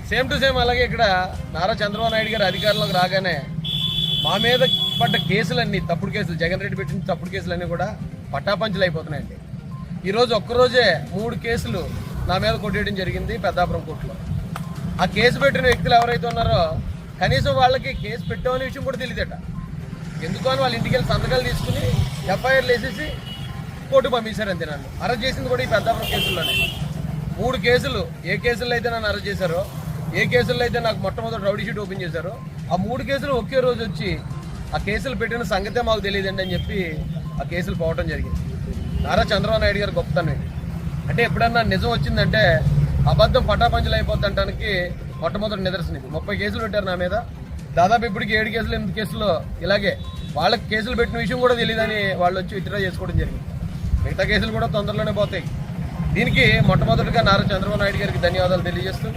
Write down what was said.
Same to same అలాగే ఇక్కడ నారా చంద్రబాబు నాయుడు గారు అధికారంలోకి రాగానే మా మీద పడ్డ కేసులన్నీ తప్పుడు కేసులు, జగన్ రెడ్డి పెట్టిన తప్పుడు కేసులన్నీ కూడా పట్టాపంచులు అయిపోతున్నాయండి. ఈరోజు ఒక్కరోజే 3 కేసులు నా మీద కొట్టేయడం జరిగింది పెద్దాపురం కోర్టులో. ఆ కేసు పెట్టిన వ్యక్తులు ఎవరైతే ఉన్నారో కనీసం వాళ్ళకి కేసు పెట్టామనే విషయం కూడా తెలియదట. ఎందుకు అని వాళ్ళ ఇంటికి వెళ్ళి సంతకాలు తీసుకుని ఎఫ్ఐఆర్లు వేసేసి కోర్టు పంపించారు. అంతే నన్ను అరెస్ట్ చేసింది కూడా ఈ పెద్దాపురం కేసుల్లోనే. 3 కేసులు, ఏ కేసుల్లో అయితే నన్ను అరెస్ట్ చేశారో, ఏ కేసుల్లో అయితే నాకు మొట్టమొదటి రౌడీ షీట్ ఓపెన్ చేశారో, ఆ 3 కేసులు ఒకే రోజు వచ్చి ఆ కేసులు పెట్టిన సంగతే మాకు తెలియదండి అని చెప్పి ఆ కేసులు పోవడం జరిగింది. నారా చంద్రబాబు నాయుడు గారు గొప్పతనం అంటే ఎప్పుడన్నా నిజం వచ్చిందంటే అబద్ధం పటాపంచలు అయిపోతుంటానికి మొట్టమొదటి నిదర్శనం ఇది. 30 కేసులు పెట్టారు నా మీద. దాదాపు ఇప్పటికి 7 కేసులు 8 కేసుల్లో ఇలాగే వాళ్ళకి కేసులు పెట్టిన విషయం కూడా తెలియదని వాళ్ళు వచ్చి విత్డ్రా చేసుకోవడం జరిగింది. మిగతా కేసులు కూడా తొందరలోనే పోతాయి. దీనికి మొట్టమొదటిగా నారా చంద్రబాబు నాయుడు గారికి ధన్యవాదాలు తెలియజేస్తూ